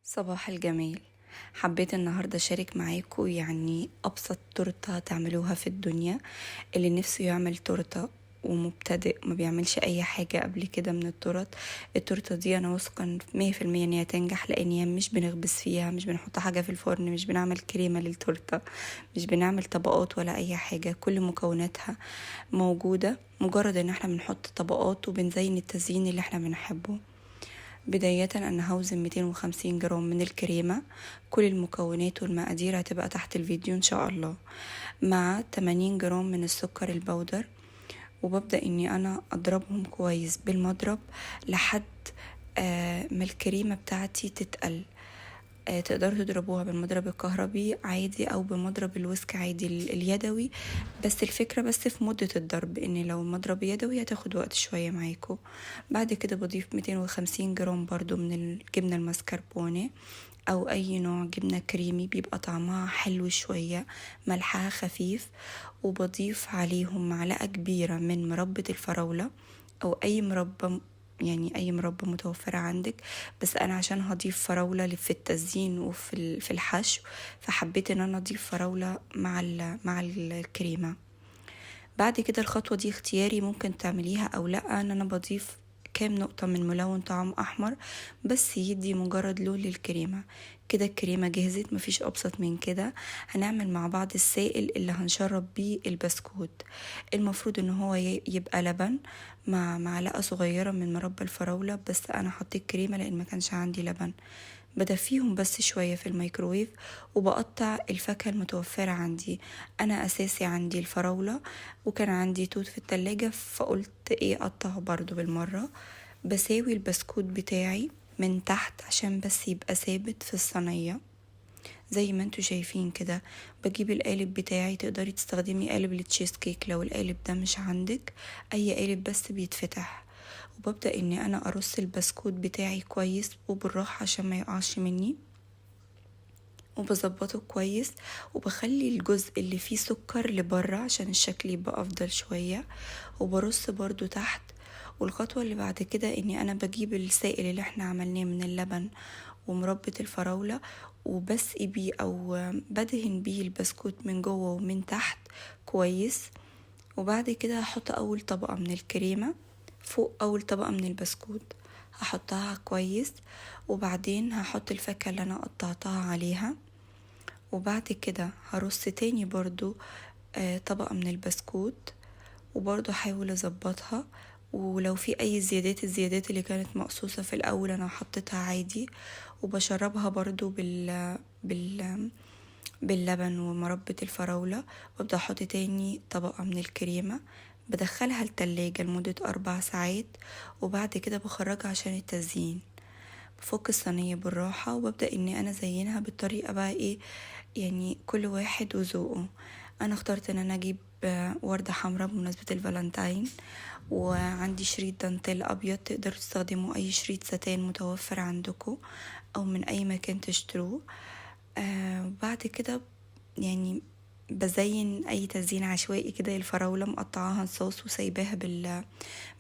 صباح الجمال. حبيت النهاردة أشارك معاكم أبسط تورتة تعملوها في الدنيا. اللي نفسه يعمل تورتة ومبتدئ ما بيعملش أي حاجة قبل كده من التورتة دي أنا واثقة 100% إن هي تنجح، لأن هي مش بنخبز فيها، مش بنحط حاجة في الفرن، مش بنعمل كريمة للتورتة، مش بنعمل طبقات ولا أي حاجة. كل مكوناتها موجودة، مجرد إن احنا بنحط طبقات وبنزين التزيين اللي احنا بنحبه. بداية أنا هوزن 250 جرام من الكريمة. كل المكونات والمقادير هتبقى تحت الفيديو إن شاء الله، مع 80 جرام من السكر البودر. وببدأ إني أنا أضربهم كويس بالمضرب لحد ما الكريمة بتاعتي تتقل. تقدروا تضربوها بالمضرب الكهربي عادي او بمضرب الويسك عادي اليدوي. بس الفكرة بس في مدة الضرب، ان لو المضرب يدوي هتاخد وقت شوية معاكم. بعد كده بضيف 250 جرام برضو من الجبنة المسكربونة او اي نوع جبنة كريمي بيبقى طعمها حلو شوية، ملحها خفيف. وبضيف عليهم معلقة كبيرة من مربى الفراولة او اي مربى، اي مربى متوفرة عندك. بس انا عشان هضيف فراولة في التزيين في الحشو، فحبيت ان انا اضيف فراولة مع الكريمة. بعد كده الخطوة دي اختياري، ممكن تعمليها او لا. ان انا بضيف كام نقطة من ملون طعام احمر بس يدي مجرد لون للكريمة. كده الكريمة جهزت، مفيش ابسط من كده. هنعمل مع بعض السائل اللي هنشرب بيه البسكوت. المفروض ان هو يبقى لبن مع معلقة صغيرة من مربى الفراولة، بس انا حطيت كريمة لان ما كانش عندي لبن. بدفيهم بس شوية في الميكروويف، وبقطع الفاكهة المتوفرة عندي. أنا أساسي عندي الفراولة، وكان عندي توت في التلاجة، فقلت ايه أقطعه برضو بالمرة. بساوي البسكوت بتاعي من تحت عشان بس يبقى ثابت في الصينية زي ما انتوا شايفين كده. بجيب القالب بتاعي، تقدري تستخدمي قالب التشيز كيك لو القالب ده مش عندك، اي قالب بس بيتفتح. وببدأ اني انا ارص البسكوت بتاعي كويس وبالراحة عشان ما يقعش مني، وبظبطه كويس. وبخلي الجزء اللي فيه سكر لبره عشان الشكل يبقى افضل شوية، وبرص برضو تحت. والخطوة اللي بعد كده اني انا بجيب السائل اللي احنا عملناه من اللبن ومربى الفراولة، وبسقي بيه او بدهن بيه البسكوت من جوه ومن تحت كويس. وبعد كده هحط اول طبقة من الكريمة فوق اول طبقة من البسكوت، هحطها كويس. وبعدين هحط الفاكهة اللي انا قطعتها عليها. وبعد كده هرص تاني برضو طبقة من البسكوت، وبرضو احاول اظبطها. ولو في اي الزيادات اللي كانت مقصوصة في الاول انا حطيتها عادي. وبشربها برضو باللبن ومربى الفراولة. وابدأ احط تاني طبقة من الكريمة، بدخلها التلاجة لمدة 4 ساعات. وبعد كده بخرجها عشان التزيين. بفك الصينية بالراحة وببدأ اني انا ازينها بالطريقة بقى ايه، كل واحد وذوقه. انا اخترت ان انا اجيب وردة حمراء بمناسبة الفالنتاين، وعندي شريط دانتيل ابيض. تقدروا تستخدموا اي شريط ستان متوفر عندكم او من اي مكان تشتروه. بعد كده بزين اي تزيين عشوائي كده. الفراولة مقطعاها صوص وسايباها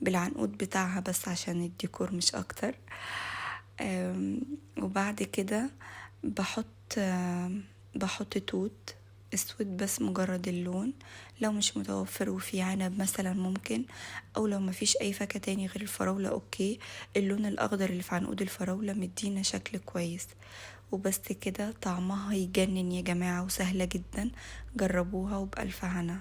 بالعنقود بتاعها بس عشان الديكور مش اكتر. وبعد كده بحط بحط توت اسود بس مجرد اللون. لو مش متوفر وفي عنب مثلا ممكن، او لو مفيش اي فاكهة تاني غير الفراولة اوكي. اللون الاخضر اللي في عنقود الفراولة مدينا شكل كويس. وبس كده طعمها يجنن يا جماعة، وسهلة جدا. جربوها وبألف هنا.